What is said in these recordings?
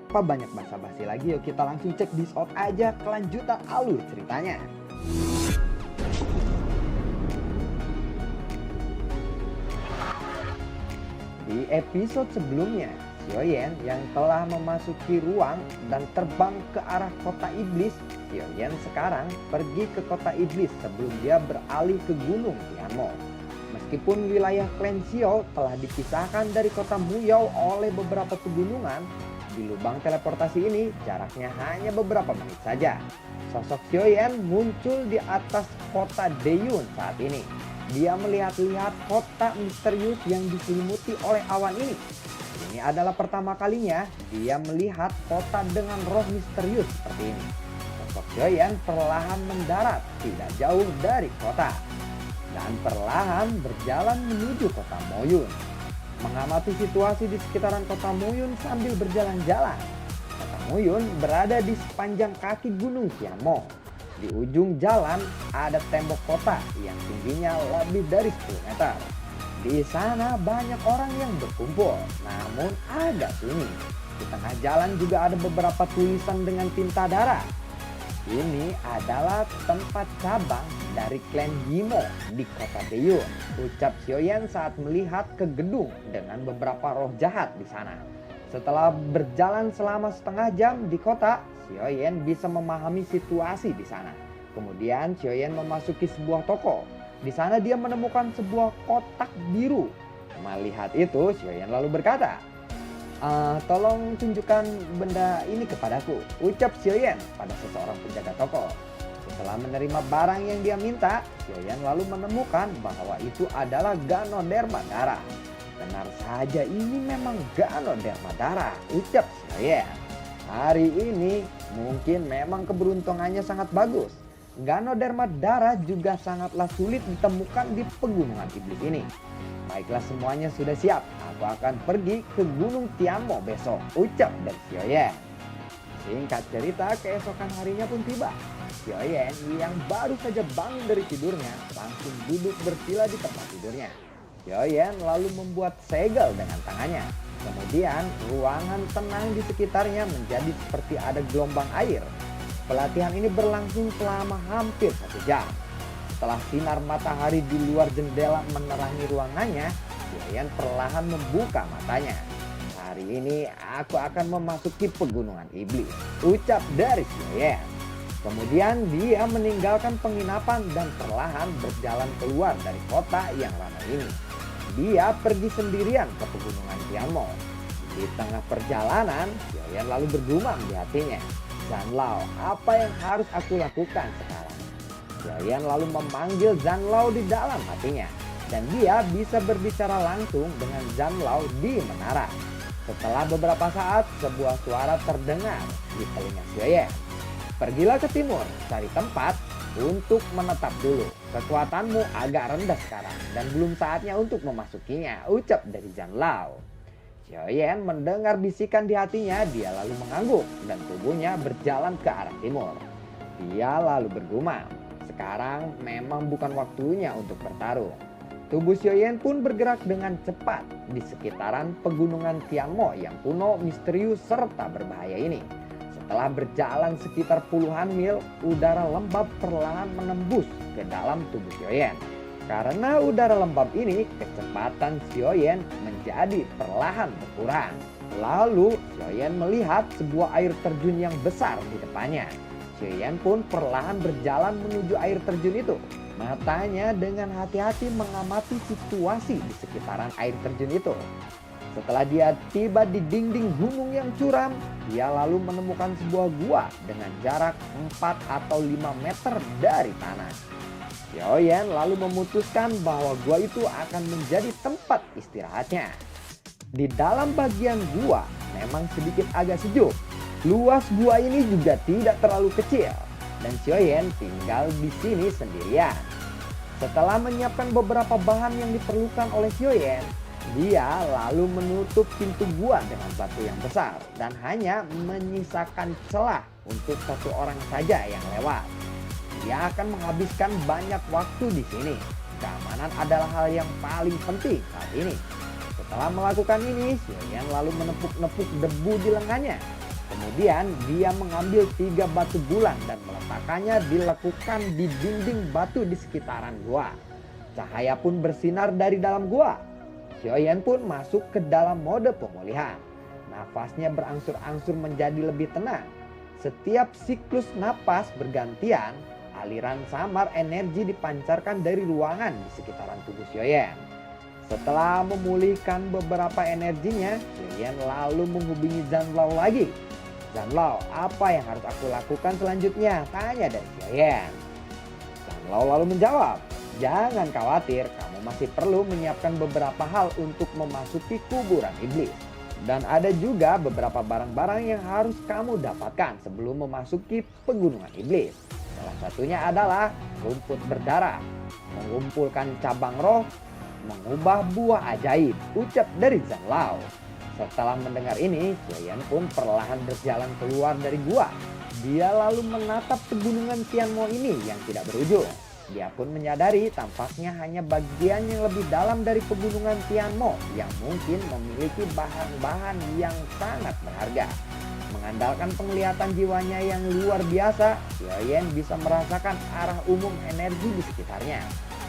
tanpa banyak basa-basi lagi, yuk kita langsung cek this out aja kelanjutan alur ceritanya. Di episode sebelumnya, Xiaoyan yang telah memasuki ruang dan terbang ke arah kota iblis, Xiaoyan sekarang pergi ke kota iblis sebelum dia beralih ke gunung Tianmo. Meskipun wilayah klan Xiao telah dipisahkan dari kota Muyao oleh beberapa pegunungan, di lubang teleportasi ini jaraknya hanya beberapa menit saja. Sosok Xiaoyan muncul di atas kota Deyun saat ini. Dia melihat-lihat kota misterius yang diselimuti oleh awan ini. Ini adalah pertama kalinya dia melihat kota dengan roh misterius seperti ini. Sosok Xiaoyan perlahan mendarat tidak jauh dari kota dan perlahan berjalan menuju kota Moyun. Mengamati situasi di sekitaran kota Moyun sambil berjalan-jalan. Kota Moyun berada di sepanjang kaki gunung Tianmo. Di ujung jalan ada tembok kota yang tingginya lebih dari 10 meter. Di sana banyak orang yang berkumpul, namun agak sunyi. Di tengah jalan juga ada beberapa tulisan dengan tinta darah. Ini adalah tempat cabang dari klan Yimo di kota Deyun, ucap Xiaoyan saat melihat ke gedung dengan beberapa roh jahat di sana. Setelah berjalan selama setengah jam di kota, Xiaoyan bisa memahami situasi di sana. Kemudian Xiaoyan memasuki sebuah toko. Di sana dia menemukan sebuah kotak biru. Melihat itu, Xiaoyan lalu berkata, tolong tunjukkan benda ini kepadaku, ucap Xiaoyan pada seseorang penjaga toko. Setelah menerima barang yang dia minta, Xiaoyan lalu menemukan bahwa itu adalah Ganoderma darah. Benar saja, ini memang Ganoderma darah, ucap Xiaoyan. Hari ini mungkin memang keberuntungannya sangat bagus. Ganoderma darah juga sangatlah sulit ditemukan di pegunungan iblis ini. Baiklah, semuanya sudah siap. Aku akan pergi ke gunung Tianmo besok, ucap dari Xiaoyan. Singkat cerita, keesokan harinya pun tiba. Xiaoyan yang baru saja bangun dari tidurnya langsung duduk bersila di tempat tidurnya. Xiaoyan lalu membuat segel dengan tangannya. Kemudian ruangan tenang di sekitarnya menjadi seperti ada gelombang air. Pelatihan ini berlangsung selama hampir 1 jam. Setelah sinar matahari di luar jendela menerangi ruangannya, Xiaoyan perlahan membuka matanya. Hari ini aku akan memasuki pegunungan iblis, ucap dari Xiaoyan. Kemudian dia meninggalkan penginapan dan perlahan berjalan keluar dari kota yang ramai ini. Dia pergi sendirian ke pegunungan Tianmo. Di tengah perjalanan, Xiaoyan lalu bergumam di hatinya, Zanlao, apa yang harus aku lakukan sekarang? Xiaoyan lalu memanggil Zanlao di dalam hatinya, dan dia bisa berbicara langsung dengan Zanlao di menara. Setelah beberapa saat, sebuah suara terdengar di telinga Xiaoyan. Pergilah ke timur, cari tempat untuk menetap dulu. Kekuatanmu agak rendah sekarang dan belum saatnya untuk memasukinya, ucap dari Zanlao. Xiaoyan mendengar bisikan di hatinya, dia lalu mengangguk dan tubuhnya berjalan ke arah timur. Dia lalu bergumam, sekarang memang bukan waktunya untuk bertarung. Tubuh Xiaoyan pun bergerak dengan cepat di sekitaran pegunungan Tianmo yang kuno, misterius, serta berbahaya ini. Setelah berjalan sekitar puluhan mil, udara lembab perlahan menembus ke dalam tubuh Xiaoyan. Karena udara lembab ini, kecepatan Xiaoyan menjadi perlahan berkurang. Lalu Xiaoyan melihat sebuah air terjun yang besar di depannya. Xiaoyan pun perlahan berjalan menuju air terjun itu. Matanya dengan hati-hati mengamati situasi di sekitaran air terjun itu. Setelah dia tiba di dinding gunung yang curam, dia lalu menemukan sebuah gua dengan jarak 4 atau 5 meter dari tanah. Xiaoyan lalu memutuskan bahwa gua itu akan menjadi tempat istirahatnya. Di dalam bagian gua memang sedikit agak sejuk. Luas gua ini juga tidak terlalu kecil dan Xiaoyan tinggal di sini sendirian. Setelah menyiapkan beberapa bahan yang diperlukan oleh Xiaoyan, dia lalu menutup pintu gua dengan batu yang besar dan hanya menyisakan celah untuk 1 orang saja yang lewat. Dia akan menghabiskan banyak waktu di sini. Keamanan adalah hal yang paling penting saat ini. Setelah melakukan ini, Xiaoyan lalu menepuk-nepuk debu di lengannya. Kemudian dia mengambil 3 batu bulan dan meletakkannya dilekukan di dinding batu di sekitaran gua. Cahaya pun bersinar dari dalam gua. Xiaoyan pun masuk ke dalam mode pemulihan. Nafasnya berangsur-angsur menjadi lebih tenang. Setiap siklus napas bergantian, aliran samar energi dipancarkan dari ruangan di sekitaran tubuh Xiaoyan. Setelah memulihkan beberapa energinya, Xiaoyan lalu menghubungi Zanlao lagi. "Zanlao, apa yang harus aku lakukan selanjutnya?" tanya dari Xiaoyan. Zanlao lalu menjawab, "Jangan khawatir, kamu masih perlu menyiapkan beberapa hal untuk memasuki kuburan iblis. Dan ada juga beberapa barang-barang yang harus kamu dapatkan sebelum memasuki pegunungan iblis. Salah satunya adalah rumput berdarah, mengumpulkan cabang roh, mengubah buah ajaib," ucap dari Zanlao. Setelah mendengar ini, Xiaoyan pun perlahan berjalan keluar dari gua. Dia lalu menatap pegunungan Tianmo ini yang tidak berujung. Dia pun menyadari tampaknya hanya bagian yang lebih dalam dari pegunungan Tianmo yang mungkin memiliki bahan-bahan yang sangat berharga. Mengandalkan penglihatan jiwanya yang luar biasa, Xiaoyan bisa merasakan arah umum energi di sekitarnya.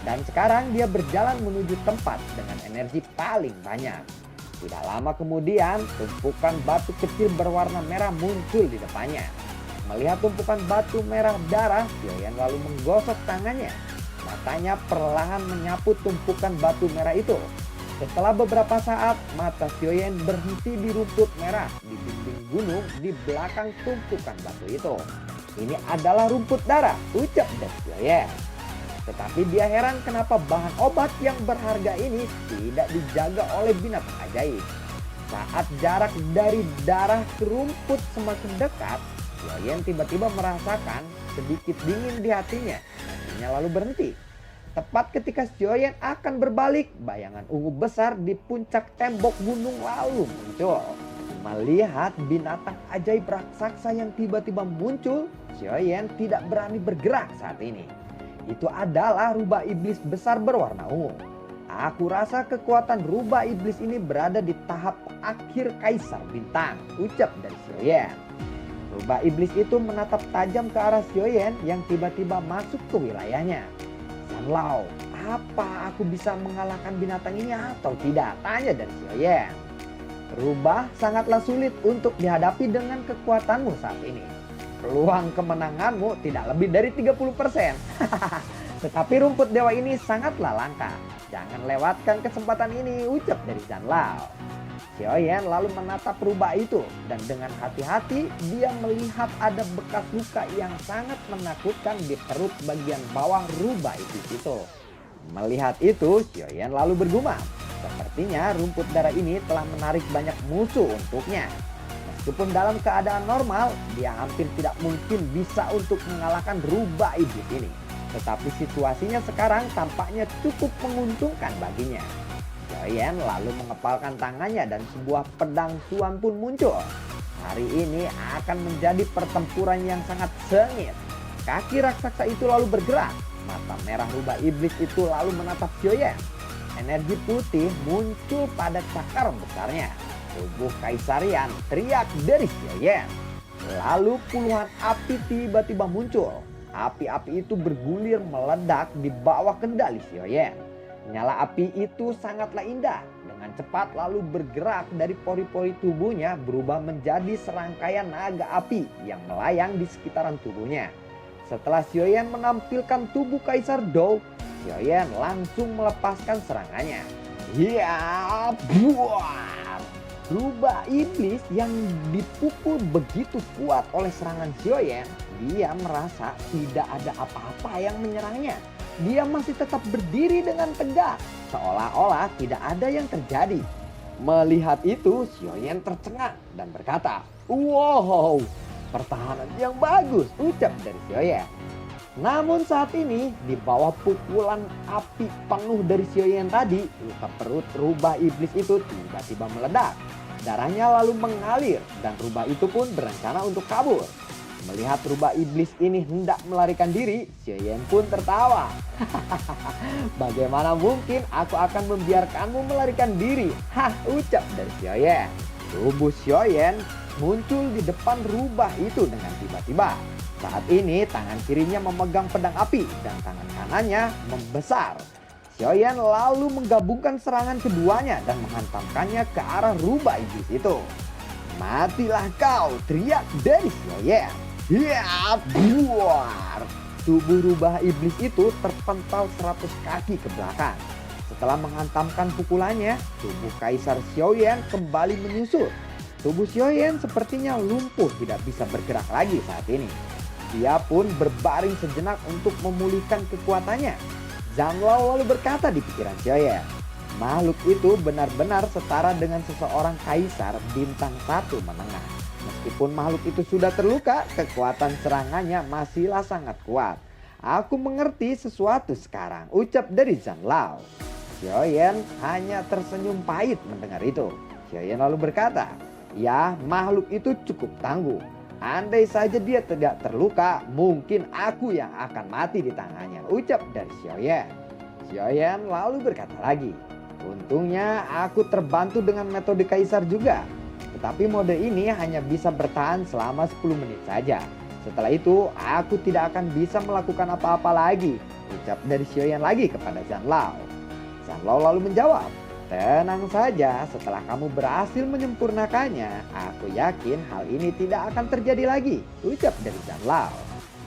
Dan sekarang dia berjalan menuju tempat dengan energi paling banyak. Tidak lama kemudian, tumpukan batu kecil berwarna merah muncul di depannya. Melihat tumpukan batu merah darah, Xiaoyan lalu menggosok tangannya. Matanya perlahan menyapu tumpukan batu merah itu. Setelah beberapa saat, mata Xiaoyan berhenti di rumput merah di dinding gunung di belakang tumpukan batu itu. "Ini adalah rumput darah," ucap dari Xiaoyan. Tetapi dia heran kenapa bahan obat yang berharga ini tidak dijaga oleh binatang ajaib. Saat jarak dari darah ke rumput semakin dekat, Xiaoyan tiba-tiba merasakan sedikit dingin di hatinya. Hatinya lalu berhenti. Tepat ketika Xiaoyan akan berbalik, bayangan ungu besar di puncak tembok gunung lalu muncul. Melihat binatang ajaib raksasa yang tiba-tiba muncul, Xiaoyan tidak berani bergerak saat ini. Itu adalah rubah iblis besar berwarna ungu. "Aku rasa kekuatan rubah iblis ini berada di tahap akhir Kaisar Bintang," ucap dari Xiaoyan. Rubah iblis itu menatap tajam ke arah Xiaoyan yang tiba-tiba masuk ke wilayahnya. "Zanlao, apa aku bisa mengalahkan binatang ini atau tidak?" tanya dari Xiaoyan. "Rubah sangatlah sulit untuk dihadapi dengan kekuatanmu saat ini. Peluang kemenanganmu tidak lebih dari 30%. Tetapi rumput dewa ini sangatlah langka. Jangan lewatkan kesempatan ini," ucap dari Zanlao. Xiaoyan lalu menatap rubah itu dan dengan hati-hati dia melihat ada bekas luka yang sangat menakutkan di perut bagian bawah rubah itu. Melihat itu, Xiaoyan lalu bergumam, sepertinya rumput darah ini telah menarik banyak musuh untuknya. Meskipun dalam keadaan normal, dia hampir tidak mungkin bisa untuk mengalahkan rubah iblis ini. Tetapi situasinya sekarang tampaknya cukup menguntungkan baginya. Xiaoyan lalu mengepalkan tangannya dan sebuah pedang tuan pun muncul. Hari ini akan menjadi pertempuran yang sangat sengit. Kaki raksasa itu lalu bergerak. Mata merah rubah iblis itu lalu menatap Xiaoyan. Energi putih muncul pada cakar besarnya. Tubuh kaisarian, teriak dari Xiaoyan. Lalu puluhan api tiba-tiba muncul. Api-api itu bergulir meledak di bawah kendali Xiaoyan. Nyala api itu sangatlah indah. Dengan cepat lalu bergerak dari pori-pori tubuhnya berubah menjadi serangkaian naga api yang melayang di sekitaran tubuhnya. Setelah Xiaoyan menampilkan tubuh Kaisar Dou, Xiaoyan langsung melepaskan serangannya. Ya, buah! Rubah iblis yang dipukul begitu kuat oleh serangan Xiaoyan, dia merasa tidak ada apa-apa yang menyerangnya. Dia masih tetap berdiri dengan tegak, seolah-olah tidak ada yang terjadi. Melihat itu, Xiaoyan tercengang dan berkata, "Wow, pertahanan yang bagus," ucap dari Xiaoyan. Namun saat ini, di bawah pukulan api penuh dari Xiaoyan tadi, luka perut rubah iblis itu tiba-tiba meledak. Darahnya lalu mengalir dan rubah itu pun berencana untuk kabur. Melihat rubah iblis ini hendak melarikan diri, Xiaoyan pun tertawa. "Bagaimana mungkin aku akan membiarkanmu melarikan diri?" ucap dari Xiaoyan. Tubuh Xiaoyan muncul di depan rubah itu dengan tiba-tiba. Saat ini tangan kirinya memegang pedang api dan tangan kanannya membesar. Xiaoyan lalu menggabungkan serangan keduanya dan menghantamkannya ke arah rubah iblis itu. "Matilah kau!" teriak dari Xiaoyan. "Ya, buar!" Tubuh rubah iblis itu terpental 100 kaki ke belakang. Setelah menghantamkan pukulannya, tubuh Kaisar Xiaoyan kembali menyusut. Tubuh Xiaoyan sepertinya lumpuh, tidak bisa bergerak lagi saat ini. Dia pun berbaring sejenak untuk memulihkan kekuatannya. Zanlao lalu berkata di pikiran Xiaoyan, makhluk itu benar-benar setara dengan seseorang kaisar bintang 1 menengah. Meskipun makhluk itu sudah terluka, kekuatan serangannya masihlah sangat kuat. "Aku mengerti sesuatu sekarang," ucap dari Zanlao. Xiaoyan hanya tersenyum pahit mendengar itu. Xiaoyan lalu berkata, "Ya, makhluk itu cukup tangguh. Andai saja dia tidak terluka, mungkin aku yang akan mati di tangannya," ucap dari Xiaoyan. Xiaoyan lalu berkata lagi, "Untungnya aku terbantu dengan metode kaisar juga. Tetapi mode ini hanya bisa bertahan selama 10 menit saja. Setelah itu aku tidak akan bisa melakukan apa-apa lagi," ucap dari Xiaoyan lagi kepada Zanlao. Zanlao lalu menjawab, "Tenang saja, setelah kamu berhasil menyempurnakannya, aku yakin hal ini tidak akan terjadi lagi," ucap dari Zanlao.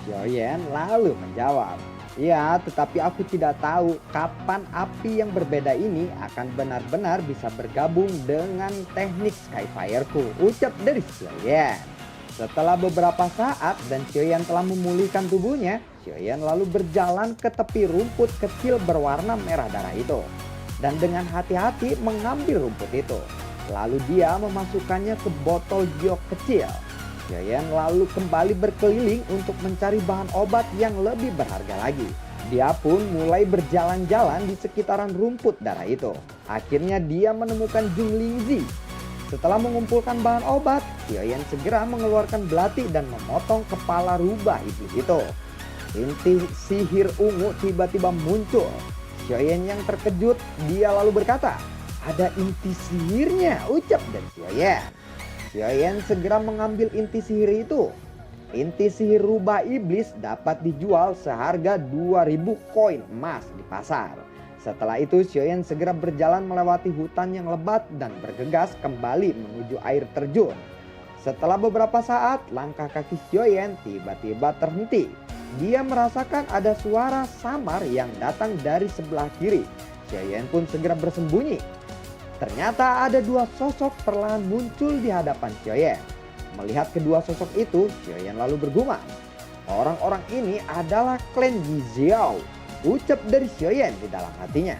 Xiaoyan lalu menjawab, "Ya, tetapi aku tidak tahu kapan api yang berbeda ini akan benar-benar bisa bergabung dengan teknik Skyfire-ku," ucap dari Xiaoyan. Setelah beberapa saat dan Xiaoyan telah memulihkan tubuhnya, Xiaoyan lalu berjalan ke tepi rumput kecil berwarna merah darah itu. Dan dengan hati-hati mengambil rumput itu. Lalu dia memasukkannya ke botol giok kecil. Xiaoyan lalu kembali berkeliling untuk mencari bahan obat yang lebih berharga lagi. Dia pun mulai berjalan-jalan di sekitaran rumput darah itu. Akhirnya dia menemukan Jung Lingzi. Setelah mengumpulkan bahan obat, Xiaoyan segera mengeluarkan belati dan memotong kepala rubah iblis itu. Inti sihir ungu tiba-tiba muncul. Xiaoyan yang terkejut, dia lalu berkata, "Ada inti sihirnya," ucap dari Xiaoyan. Xiaoyan segera mengambil inti sihir itu. Inti sihir rubah iblis dapat dijual seharga 2000 koin emas di pasar. Setelah itu Xiaoyan segera berjalan melewati hutan yang lebat dan bergegas kembali menuju air terjun. Setelah beberapa saat, langkah kaki Xiaoyan tiba-tiba terhenti. Dia merasakan ada suara samar yang datang dari sebelah kiri. Xiaoyan pun segera bersembunyi. Ternyata ada 2 sosok perlahan muncul di hadapan Xiaoyan. Melihat kedua sosok itu, Xiaoyan lalu bergumam, "Orang-orang ini adalah klan Yijiao," ucap dari Xiaoyan di dalam hatinya.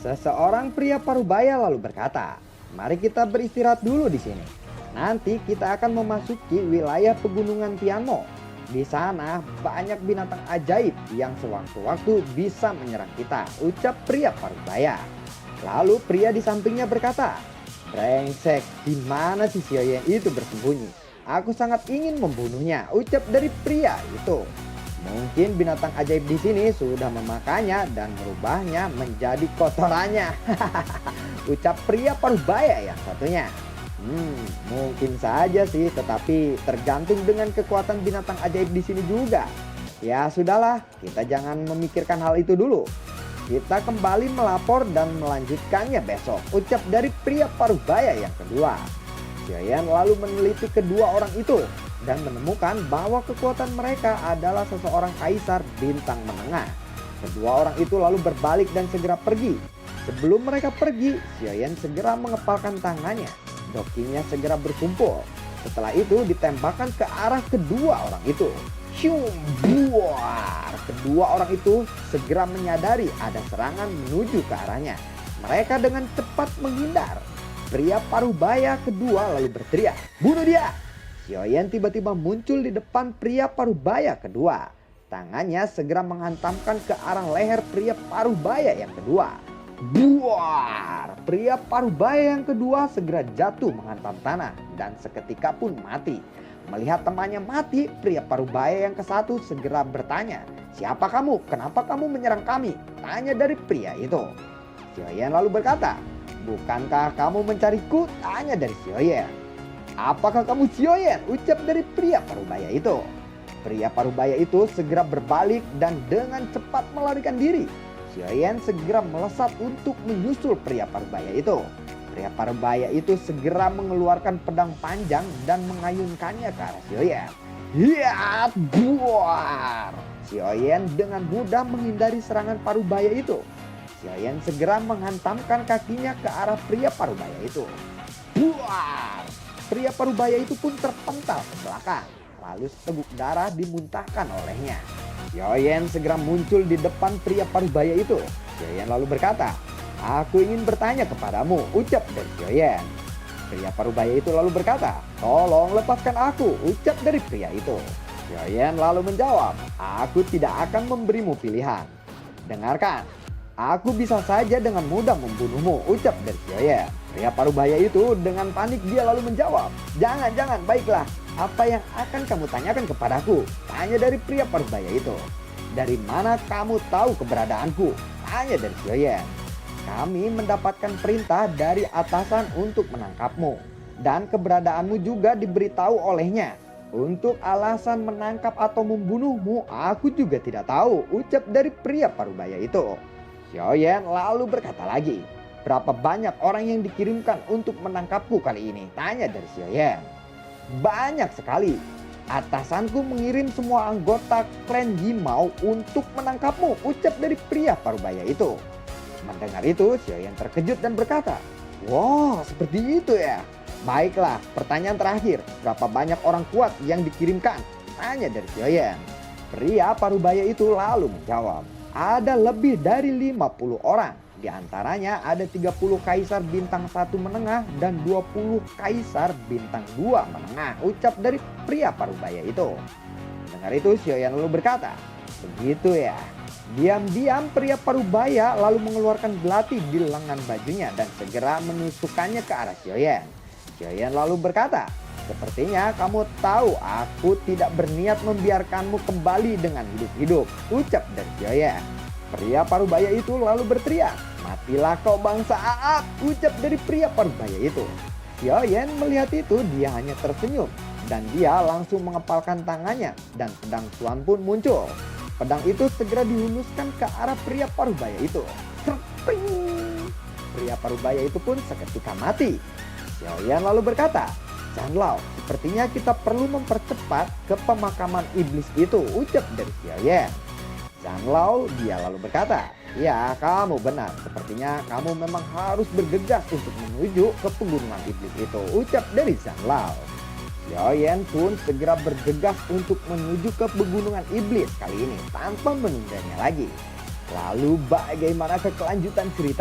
Seseorang pria parubaya lalu berkata, "Mari kita beristirahat dulu di sini. Nanti kita akan memasuki wilayah pegunungan Tianmo. Di sana banyak binatang ajaib yang sewaktu-waktu bisa menyerang kita," ucap pria parubaya. Lalu pria di sampingnya berkata, "Brengsek, di mana si Xiaoyan itu bersembunyi? Aku sangat ingin membunuhnya," ucap dari pria itu. "Mungkin binatang ajaib di sini sudah memakannya dan merubahnya menjadi kotorannya," ucap pria parubaya yang satunya. Mungkin saja sih, tetapi tergantung dengan kekuatan binatang ajaib di sini juga. Ya sudahlah, kita jangan memikirkan hal itu dulu. Kita kembali melapor dan melanjutkannya besok, ucap dari pria parubaya yang kedua. Xiaoyan lalu meneliti kedua orang itu dan menemukan bahwa kekuatan mereka adalah seseorang kaisar bintang menengah. Kedua orang itu lalu berbalik dan segera pergi. Sebelum mereka pergi, Xiaoyan segera mengepalkan tangannya. Dokinya segera berkumpul. Setelah itu ditembakkan ke arah kedua orang itu. Syum, buar. Kedua orang itu segera menyadari ada serangan menuju ke arahnya. Mereka dengan cepat menghindar. Pria parubaya kedua lalu berteriak, "Bunuh dia!" Xiaoyan tiba-tiba muncul di depan pria parubaya kedua. Tangannya segera menghantamkan ke arah leher pria parubaya yang kedua. Buar! Pria parubaya yang kedua segera jatuh menghantam tanah dan seketika pun mati. Melihat temannya mati, pria parubaya yang ke-1 segera bertanya, "Siapa kamu? Kenapa kamu menyerang kami?" Tanya dari pria itu. Xiaoyan lalu berkata, "Bukankah kamu mencariku?" Tanya dari Xiaoyan. Apakah kamu Xiaoyan? Ucap dari pria parubaya itu. Pria parubaya itu segera berbalik dan dengan cepat melarikan diri. Xiaoyan segera melesat untuk menyusul pria parubaya itu. Pria parubaya itu segera mengeluarkan pedang panjang dan mengayunkannya ke arah Xiaoyan. Hiat buar! Xiaoyan dengan mudah menghindari serangan parubaya itu. Xiaoyan segera menghantamkan kakinya ke arah pria parubaya itu. Buar! Pria parubaya itu pun terpental ke belakang. Lalu seteguk darah dimuntahkan olehnya. Xiaoyan segera muncul di depan pria parubaya itu. Xiaoyan lalu berkata, "Aku ingin bertanya kepadamu," ucap dari Xiaoyan. Pria parubaya itu lalu berkata, "Tolong lepaskan aku," ucap dari pria itu. Xiaoyan lalu menjawab, "Aku tidak akan memberimu pilihan. Dengarkan, aku bisa saja dengan mudah membunuhmu," ucap dari Xiaoyan. Pria parubaya itu dengan panik dia lalu menjawab, Jangan, baiklah. Apa yang akan kamu tanyakan kepadaku?" Tanya dari pria parubaya itu. "Dari mana kamu tahu keberadaanku?" Tanya dari Xiaoyan. "Kami mendapatkan perintah dari atasan untuk menangkapmu. Dan keberadaanmu juga diberitahu olehnya. Untuk alasan menangkap atau membunuhmu, aku juga tidak tahu," ucap dari pria parubaya itu. Xiaoyan lalu berkata lagi, "Berapa banyak orang yang dikirimkan untuk menangkapku kali ini?" Tanya dari Xiaoyan. "Banyak sekali. Atasanku mengirim semua anggota klan Yimao untuk menangkapmu," ucap dari pria parubaya itu. Mendengar itu, Xiaoyan terkejut dan berkata, "Wow, seperti itu ya. Baiklah, pertanyaan terakhir. Berapa banyak orang kuat yang dikirimkan?" Tanya dari Xiaoyan. Pria parubaya itu lalu menjawab, "Ada lebih dari 50 orang. Di antaranya ada 30 kaisar bintang 1 menengah dan 20 kaisar bintang 2 menengah," ucap dari pria parubaya itu. Dengar itu, Xiaoyan lalu berkata, "Begitu ya." Diam-diam pria parubaya lalu mengeluarkan belati di lengan bajunya dan segera menusukkannya ke arah Xiaoyan. Xiaoyan lalu berkata, "Sepertinya kamu tahu aku tidak berniat membiarkanmu kembali dengan hidup-hidup," ucap dari Xiaoyan. Pria parubaya itu lalu berteriak, "Matilah kau bangsa Aap," ucap dari pria parubaya itu. Xiaoyan melihat itu dia hanya tersenyum dan dia langsung mengepalkan tangannya dan pedang Xuan pun muncul. Pedang itu segera dihunuskan ke arah pria parubaya itu. Serping! Pria parubaya itu pun seketika mati. Xiaoyan lalu berkata, "Zanlao, sepertinya kita perlu mempercepat ke pemakaman iblis itu," ucap dari Xiaoyan. Zanlao dia lalu berkata, "Ya, kamu benar. Sepertinya kamu memang harus bergegas untuk menuju ke pegunungan iblis itu," ucap dari Zanlao. Xiaoyan pun segera bergegas untuk menuju ke pegunungan iblis kali ini tanpa menundanya lagi. Lalu bagaimana kelanjutan cerita?